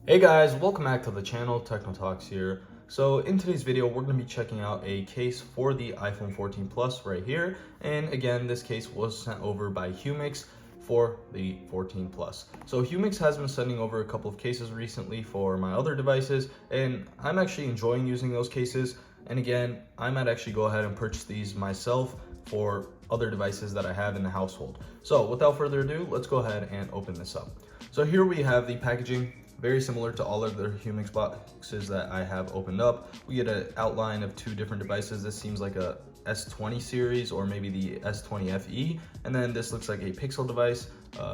Hey guys, welcome back to the channel. Techno Talks here. So in today's video, we're going to be checking out a case for the iPhone 14 Plus right here. And again, this case was sent over by Humixx for the 14 Plus. So Humixx has been sending over a couple of cases recently for my other devices, and I'm actually enjoying using those cases. And again, I might actually go ahead and purchase these myself for other devices that I have in the household. So without further ado, let's go ahead and open this up. So here we have the packaging. Very similar to all of the Humixx boxes that I have opened up. We get an outline of two different devices. This seems like a S20 series or maybe the S20 FE. And then this looks like a Pixel device,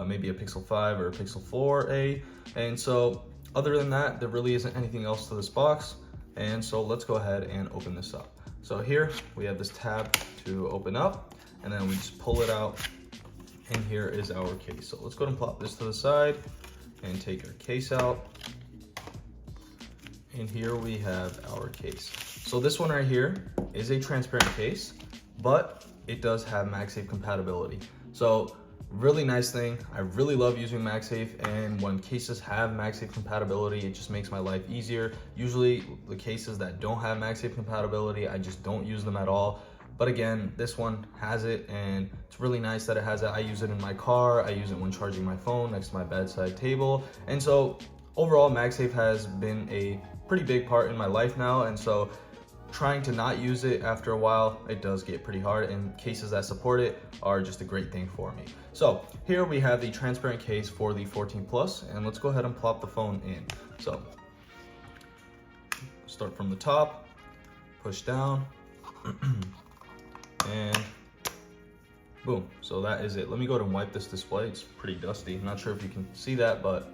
maybe a Pixel 5 or a Pixel 4a. And so other than that, there really isn't anything else to this box. And so let's go ahead and open this up. So here we have this tab to open up, and then we just pull it out. And here is our case. So let's go ahead and plop this to the side and take our case out. And here we have our case. So this one right here is a transparent case, but it does have MagSafe compatibility. So really nice thing. I really love using MagSafe, and when cases have MagSafe compatibility, it just makes my life easier. Usually the cases that don't have MagSafe compatibility, I just don't use them at all. But again, this one has it, and it's really nice that it has it. I use it in my car. I use it when charging my phone next to my bedside table. And so overall, MagSafe has been a pretty big part in my life now. And so trying to not use it after a while, it does get pretty hard, and cases that support it are just a great thing for me. So here we have the transparent case for the 14 Plus, and let's go ahead and plop the phone in. So start from the top, push down, and boom. So that is it. Let me go ahead and wipe this display. It's pretty dusty. I'm not sure if you can see that, but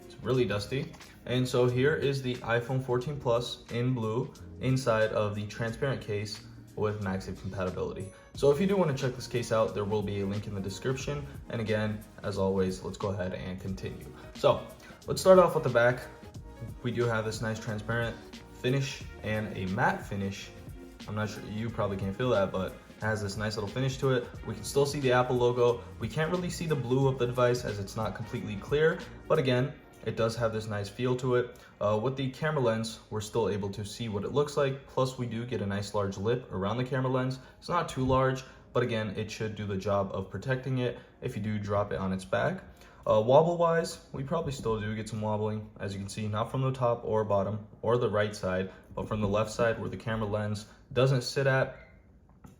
it's really dusty. And so here is the iPhone 14 Plus in blue inside of the transparent case with MagSafe compatibility. So if you do want to check this case out, there will be a link in the description. And again, as always, let's go ahead and continue. So let's start off with the back. We do have this nice transparent finish and a matte finish. I'm not sure, you probably can't feel that, but it has this nice little finish to it. We can still see the Apple logo. We can't really see the blue of the device as it's not completely clear, but again, it does have this nice feel to it. With the camera lens, we're still able to see what it looks like. Plus, we do get a nice large lip around the camera lens. It's not too large, but again, it should do the job of protecting it if you do drop it on its back. Wobble-wise, we probably still do get some wobbling, as you can see, not from the top or bottom or the right side, but from the left side where the camera lens doesn't sit at,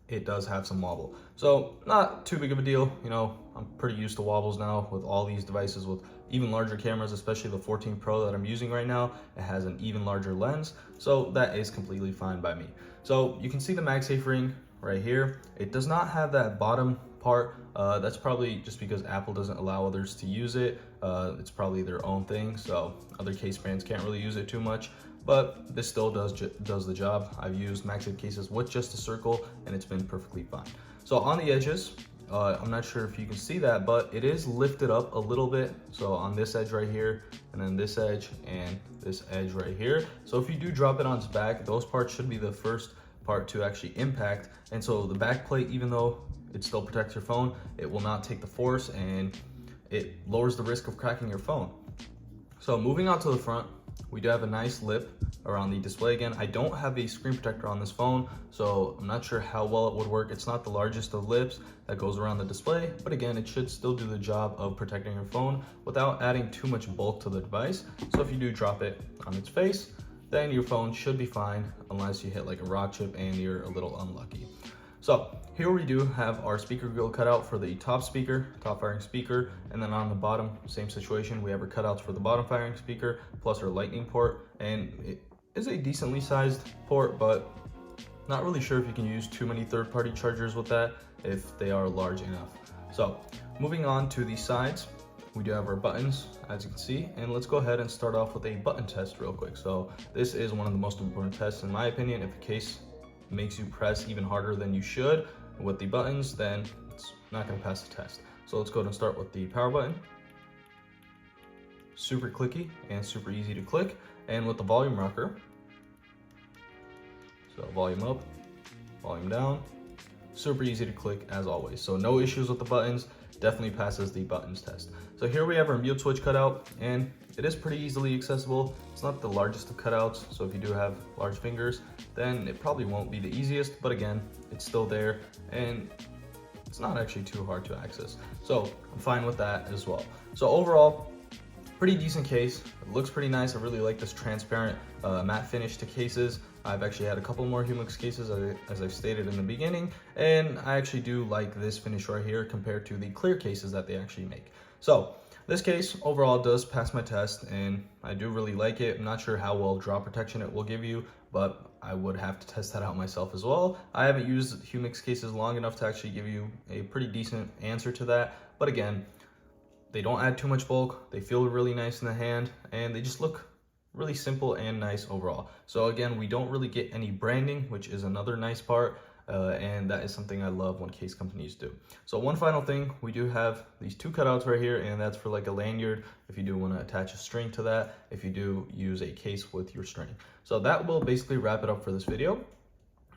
it does have some wobble. So not too big of a deal. You know, I'm pretty used to wobbles now with all these devices with even larger cameras, especially the 14 Pro that I'm using right now. It has an even larger lens, so that is completely fine by me. So you can see the MagSafe ring right here. It does not have that bottom part. That's probably just because Apple doesn't allow others to use it. It's probably their own thing, so other case brands can't really use it too much. But this still does the job. I've used MagSafe cases with just a circle, and it's been perfectly fine. So on the edges, I'm not sure if you can see that, but it is lifted up a little bit. So on this edge right here, and then this edge and this edge right here. So if you do drop it on its back, those parts should be the first part to actually impact. And so the back plate, even though it still protects your phone, it will not take the force, and it lowers the risk of cracking your phone. So moving on to the front, we do have a nice lip around the display. Again, I don't have a screen protector on this phone, so I'm not sure how well it would work. It's not the largest of lips that goes around the display, but again, it should still do the job of protecting your phone without adding too much bulk to the device. So if you do drop it on its face, then your phone should be fine unless you hit like a rock chip and you're a little unlucky. So here we do have our speaker grill cutout for the top speaker, top firing speaker, and then on the bottom, same situation, we have our cutouts for the bottom firing speaker, plus our lightning port, and it is a decently sized port, but not really sure if you can use too many third-party chargers with that, if they are large enough. So moving on to the sides, we do have our buttons, as you can see, and let's go ahead and start off with a button test real quick. So this is one of the most important tests in my opinion. If a case makes you press even harder than you should with the buttons, then it's not going to pass the test. So let's go ahead and start with the power button. Super clicky and super easy to click. And with the volume rocker, so volume up, volume down, super easy to click as always. So no issues with the buttons. definitely passes the buttons test. So here we have our mute switch cutout, and it is pretty easily accessible. It's not the largest of cutouts, so if you do have large fingers, then it probably won't be the easiest, but again, it's still there, and it's not actually too hard to access. So I'm fine with that as well. So overall, pretty decent case. It looks pretty nice. I really like this transparent matte finish to cases. I've actually had a couple more Humixx cases as I've stated in the beginning, and I actually do like this finish right here compared to the clear cases that they actually make. So this case overall does pass my test, and I do really like it. I'm not sure how well drop protection it will give you, but I would have to test that out myself as well. I haven't used Humixx cases long enough to actually give you a pretty decent answer to that, but again, they don't add too much bulk, they feel really nice in the hand, and they just look really simple and nice overall. So again, we don't really get any branding, which is another nice part, and that is something I love when case companies do. So one final thing, we do have these two cutouts right here, and that's for like a lanyard, if you do want to attach a string to that, if you do use a case with your string. So that will basically wrap it up for this video.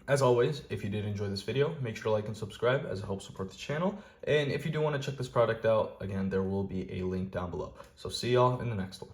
As always, if you did enjoy this video, make sure to like and subscribe as it helps support the channel. And if you do want to check this product out, again, there will be a link down below. So see y'all in the next one.